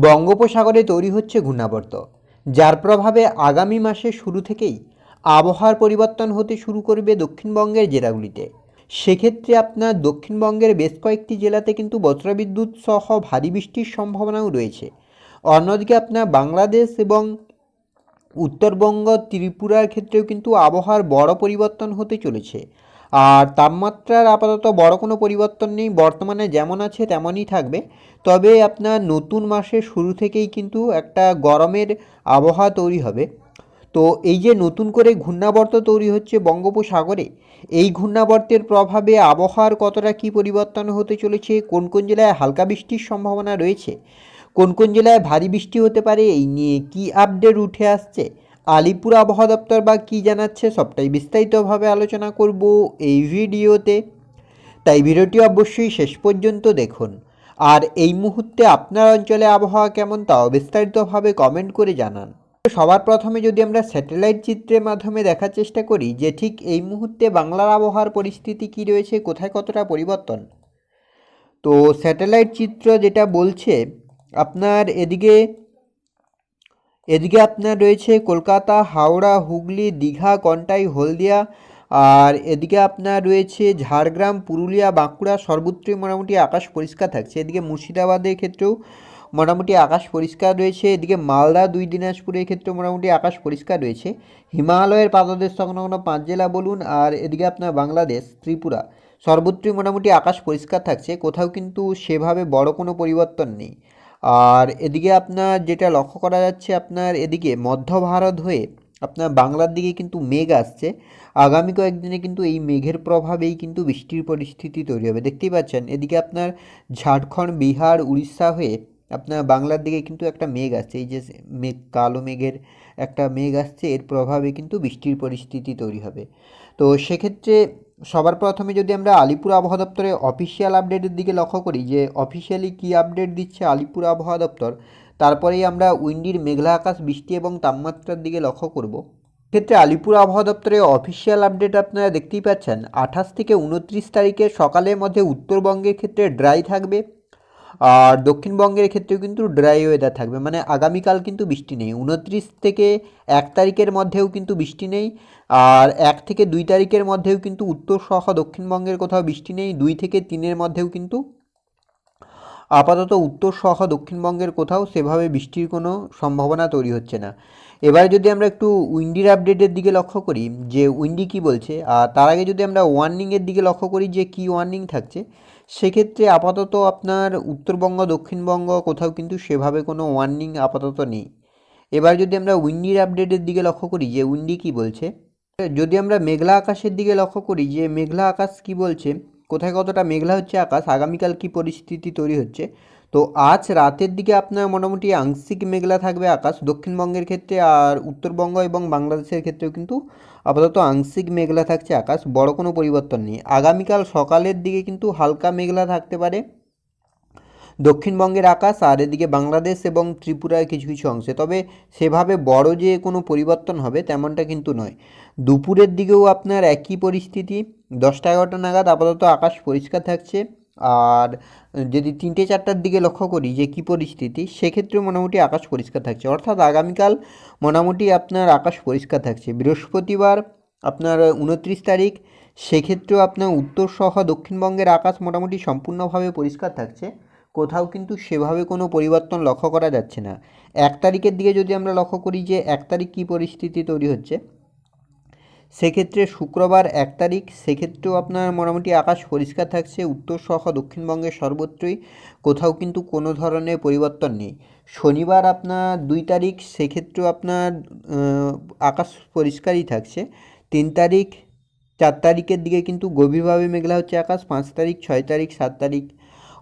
বঙ্গোপসাগরে তৈরি হচ্ছে ঘূর্ণাবর্ত, যার প্রভাবে আগামী মাসের শুরু থেকেই আবহাওয়ার পরিবর্তন হতে শুরু করবে দক্ষিণবঙ্গের জেলাগুলিতে। সেক্ষেত্রে আপনার দক্ষিণবঙ্গের বেশ কয়েকটি জেলাতে কিন্তু বজ্রবিদ্যুৎ সহ ভারী বৃষ্টির সম্ভাবনাও রয়েছে। অন্যদিকে আপনার বাংলাদেশ এবং উত্তরবঙ্গ ত্রিপুরার ক্ষেত্রেও কিন্তু আবহাওয়ার বড় পরিবর্তন হতে চলেছে। আর তাপমাত্রার আপাতত বড় কোনো পরিবর্তন নেই, বর্তমানে যেমন আছে তেমনই থাকবে। তবে আপনার নতুন মাসের শুরু থেকেই কিন্তু একটা গরমের আবহাওয়া তৈরি হবে। তো এই যে নতুন করে ঘূর্ণাবর্ত তৈরি হচ্ছে বঙ্গোপসাগরে, এই ঘূর্ণাবর্তের প্রভাবে আবহাওয়ার কতটা কী পরিবর্তন হতে চলেছে, কোন কোন জেলায় হালকা বৃষ্টির সম্ভাবনা রয়েছে, কোন কোন জেলায় ভারী বৃষ্টি হতে পারে, এই নিয়ে কী আপডেট উঠে আসছে, আলিপুর আবহাওয়া দপ্তর বা কী জানাচ্ছে, সবটাই বিস্তারিতভাবে আলোচনা করব এই ভিডিওতে। তাই ভিডিওটি অবশ্যই শেষ পর্যন্ত দেখুন। আর এই মুহূর্তে আপনার অঞ্চলে আবহাওয়া কেমন তাও বিস্তারিতভাবে কমেন্ট করে জানান। সবার প্রথমে যদি আমরা স্যাটেলাইট চিত্রের মাধ্যমে দেখার চেষ্টা করি যে ঠিক এই মুহূর্তে বাংলার আবহাওয়ার পরিস্থিতি কী রয়েছে, কোথায় কতটা পরিবর্তন। তো স্যাটেলাইট চিত্র যেটা বলছে আপনার এদিকে আপনার রয়েছে কলকাতা, হাওড়া, হুগলি, দীঘা, কন্টাই, হলদিয়া। আর এদিকে আপনার রয়েছে ঝাড়গ্রাম, পুরুলিয়া, বাঁকুড়া, সর্বত্রই মোটামুটি আকাশ পরিষ্কার থাকছে। এদিকে মুর্শিদাবাদের ক্ষেত্রেও মোটামুটি আকাশ পরিষ্কার রয়েছে। এদিকে মালদা, দুই দিনাজপুরের ক্ষেত্রেও মোটামুটি আকাশ পরিষ্কার রয়েছে। হিমালয়ের পাদদেশ সংলগ্ন 5 জেলা বলুন, আর এদিকে আপনার বাংলাদেশ, ত্রিপুরা, সর্বত্রই মোটামুটি আকাশ পরিষ্কার থাকছে, কোথাও কিন্তু সেভাবে বড় কোনো পরিবর্তন নেই। আর এদিকে আপনার যেটা লক্ষ্য করা যাচ্ছে, আপনার এদিকে মধ্য ভারত হয়ে আপনার বাংলার দিকে কিন্তু মেঘ আসছে। আগামী কয়েকদিনে কিন্তু এই মেঘের প্রভাবেই কিন্তু বৃষ্টির পরিস্থিতি তৈরি হবে, দেখতেই পাচ্ছেন। এদিকে আপনার ঝাড়খণ্ড, বিহার, উড়িষ্যা হয়ে আপনার বাংলার দিকে কিন্তু একটা মেঘ আসছে, এই যে মেঘ, কালো মেঘের একটা মেঘ আসছে, এর প্রভাবে কিন্তু বৃষ্টির পরিস্থিতি তৈরি হবে। তো সেক্ষেত্রে সবার প্রথমে যদি আমরা আলিপুর আবহাওয়া দপ্তরের অফিসিয়াল আপডেটের দিকে লক্ষ্য করি যে অফিসিয়ালি কী আপডেট দিচ্ছে আলিপুর আবহাওয়া দপ্তর, তারপরেই আমরা উইন্ডির মেঘলা আকাশ, বৃষ্টি এবং তাপমাত্রার দিকে লক্ষ্য করব। ক্ষেত্রে আলিপুর আবহাওয়া দপ্তরের অফিসিয়াল আপডেট আপনারা দেখতেই পাচ্ছেন। 28 থেকে 29 তারিখের সকালের মধ্যে উত্তরবঙ্গের ক্ষেত্রে ড্রাই থাকবে, আর দক্ষিণবঙ্গের ক্ষেত্রেও কিন্তু ড্রাই ওয়েদার থাকবে, মানে আগামীকাল কিন্তু বৃষ্টি নেই। 29 থেকে 1 তারিখের মধ্যেও কিন্তু বৃষ্টি নেই, আর 1 থেকে 2 তারিখের মধ্যেও কিন্তু উত্তর সহ দক্ষিণবঙ্গের কোথাও বৃষ্টি নেই। 2 থেকে 3-এর মধ্যেও কিন্তু আপাতত উত্তর সহ দক্ষিণবঙ্গের কোথাও সেভাবে বৃষ্টির কোনো সম্ভাবনা তৈরি হচ্ছে না। এবার যদি আমরা একটু উইন্ডির আপডেটের দিকে লক্ষ্য করি যে উইন্ডি কী বলছে, আর তার আগে যদি আমরা ওয়ার্নিংয়ের দিকে লক্ষ্য করি যে কী ওয়ার্নিং থাকছে, সেক্ষেত্রে আপাতত আপনার উত্তরবঙ্গ, দক্ষিণবঙ্গ কোথাও কিন্তু সেভাবে কোনো ওয়ার্নিং আপাতত নেই। এবার যদি আমরা উইন্ডির আপডেটের দিকে লক্ষ্য করি যে উইন্ডি কী বলছে, যদি আমরা মেঘলা আকাশের দিকে লক্ষ্য করি যে মেঘলা আকাশ কী বলছে, কোথায় কতটা মেঘলা হচ্ছে আকাশ, আগামীকাল কী পরিস্থিতি তৈরি হচ্ছে। তো আজ রাতের দিকে আপনার মোটামুটি আংশিক মেঘলা থাকবে আকাশ দক্ষিণবঙ্গের ক্ষেত্রে, আর উত্তরবঙ্গ এবং বাংলাদেশের ক্ষেত্রেও কিন্তু আপাতত আংশিক মেঘলা থাকছে আকাশ, বড় কোনো পরিবর্তন নেই। আগামীকাল সকালের দিকে কিন্তু হালকা মেঘলা থাকতে পারে দক্ষিণবঙ্গের আকাশ, আর এদিকে বাংলাদেশ এবং ত্রিপুরার কিছু কিছু অংশে। তবে সেভাবে বড় যে কোনো পরিবর্তন হবে তেমনটা কিন্তু নয়। দুপুরের দিকেও আপনার একই পরিস্থিতি, 10টা-11টা নাগাদ আপাতত আকাশ পরিষ্কার থাকছে। আর যদি 3টে-4টার দিকে লক্ষ্য করি যে কী পরিস্থিতি, সেক্ষেত্রেও মোটামুটি আকাশ পরিষ্কার থাকছে, অর্থাৎ আগামীকাল মোটামুটি আপনার আকাশ পরিষ্কার থাকছে। বৃহস্পতিবার আপনার 29 তারিখ, সেক্ষেত্রেও আপনার উত্তর সহ দক্ষিণবঙ্গের আকাশ মোটামুটি সম্পূর্ণভাবে পরিষ্কার থাকছে, কোথাও কিন্তু সেভাবে কোনো পরিবর্তন লক্ষ্য করা যাচ্ছে না। 1 তারিখের দিকে যদি আমরা লক্ষ্য করি যে 1 তারিখ কী পরিস্থিতি তৈরি হচ্ছে, সেক্ষেত্রে শুক্রবার 1 তারিখ, সেক্ষেত্রেও আপনার মোটামুটি আকাশ পরিষ্কার থাকছে উত্তর সহ দক্ষিণবঙ্গের সর্বত্রই, কোথাও কিন্তু কোনো ধরনের পরিবর্তন নেই। শনিবার আপনার 2 তারিখ, সেক্ষেত্রেও আপনার আকাশ পরিষ্কারই থাকছে। 3 তারিখ, 4 তারিখের দিকে কিন্তু গভীরভাবে মেঘলা হচ্ছে আকাশ, 5 তারিখ, 6 তারিখ, 7 তারিখ,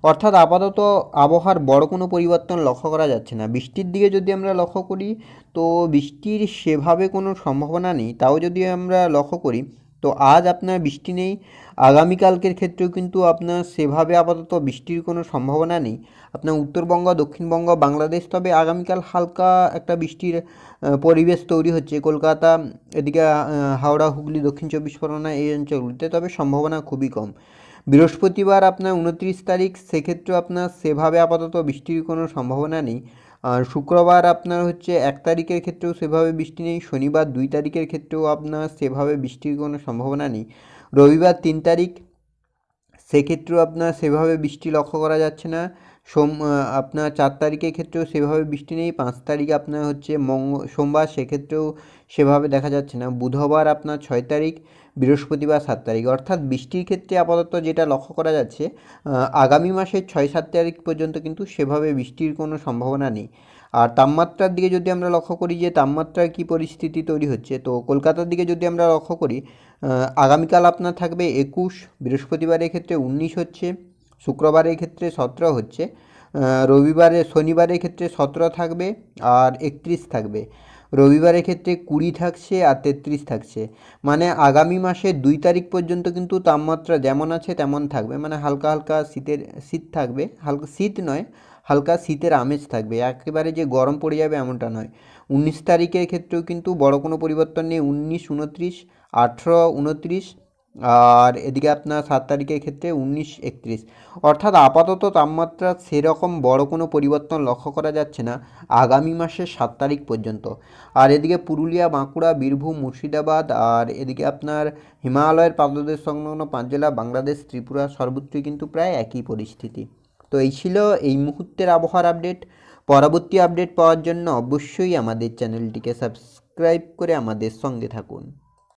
অর্থাৎ আপাতত আবহাওয়ার বড় কোনো পরিবর্তন লক্ষ্য করা যাচ্ছে না। বৃষ্টির দিকে যদি আমরা লক্ষ্য করি, তো বৃষ্টির সেভাবে কোনো সম্ভাবনা নেই। তাও যদি আমরা লক্ষ্য করি, তো আজ আপনার বৃষ্টি নেই, আগামীকালকের ক্ষেত্রেও কিন্তু আপনার সেভাবে আপাতত বৃষ্টির কোনো সম্ভাবনা নেই আপনার উত্তরবঙ্গ, দক্ষিণবঙ্গ, বাংলাদেশ। তবে আগামীকাল হালকা একটা বৃষ্টির পরিবেশ তৈরি হচ্ছে কলকাতা, এদিকে হাওড়া, হুগলি, দক্ষিণ চব্বিশ পরগনা এই অঞ্চলগুলিতে, তবে সম্ভাবনা খুবই কম। বৃহস্পতিবার আপনার 29 তারিখ, সেক্ষেত্রেও আপনার সেভাবে আপাতত বৃষ্টির কোনো সম্ভাবনা নেই। আর শুক্রবার আপনার হচ্ছে 1 তারিখের ক্ষেত্রেও সেভাবে বৃষ্টি নেই। শনিবার 2 তারিখের ক্ষেত্রেও আপনার সেভাবে বৃষ্টির কোনো সম্ভাবনা নেই। রবিবার 3 তারিখ, সেক্ষেত্রেও আপনার সেভাবে বৃষ্টি লক্ষ্য করা যাচ্ছে না। আপনার 4 তারিখের ক্ষেত্রেও সেভাবে বৃষ্টি নেই। 5 তারিখ আপনার হচ্ছে সোমবার, সেক্ষেত্রেও সেভাবে দেখা যাচ্ছে না। বুধবার আপনার 6 তারিখ, বৃহস্পতিবার 7 তারিখ। অর্থাৎ বৃষ্টির ক্ষেত্রে আপাতত যেটা লক্ষ্য করা যাচ্ছে, আগামী মাসের 6-7 তারিখ পর্যন্ত কিন্তু সেভাবে বৃষ্টির কোনো সম্ভাবনা নেই। আর তাপমাত্রার দিকে যদি আমরা লক্ষ্য করি যে তাপমাত্রার কী পরিস্থিতি তৈরি হচ্ছে, তো কলকাতার দিকে যদি আমরা লক্ষ্য করি, আগামীকাল আপনার থাকবে 21, বৃহস্পতিবারের ক্ষেত্রে 19 হচ্ছে, শুক্রবারের ক্ষেত্রে 17 হচ্ছে, শনিবারের ক্ষেত্রে 17 থাকবে আর 31 থাকবে। রবিবারের ক্ষেত্রে 20 থাকছে আর 33 থাকছে। মানে আগামী মাসের 2 তারিখ পর্যন্ত কিন্তু তাপমাত্রা যেমন আছে তেমন থাকবে। মানে হালকা হালকা শীত থাকবে, হালকা শীত নয়, হালকা শীতের আমেজ থাকবে। একেবারে যে গরম পড়ে যাবে এমনটা নয়। 19 তারিখের ক্ষেত্রেও কিন্তু বড় কোনো পরিবর্তন নেই। 19, 29, 18, 29, আর এদিকে আপনার 7 তারিখের ক্ষেত্রে 19, 31। অর্থাৎ আপাতত তাপমাত্রা সেরকম বড় কোনো পরিবর্তন লক্ষ্য করা যাচ্ছে না আগামী মাসের 7 তারিখ পর্যন্ত। আর এদিকে পুরুলিয়া, বাঁকুড়া, বীরভূম, মুর্শিদাবাদ আর এদিকে আপনার হিমালয়ের পাদদেশ সংলগ্ন 5 জেলা, বাংলাদেশ, ত্রিপুরা, সর্বত্রই কিন্তু প্রায় একই পরিস্থিতি। তো এই ছিল এই মুহূর্তের আবহাওয়ার আপডেট। পরবর্তী আপডেট পাওয়ার জন্য অবশ্যই আমাদের চ্যানেলটিকে সাবস্ক্রাইব করে আমাদের সঙ্গে থাকুন।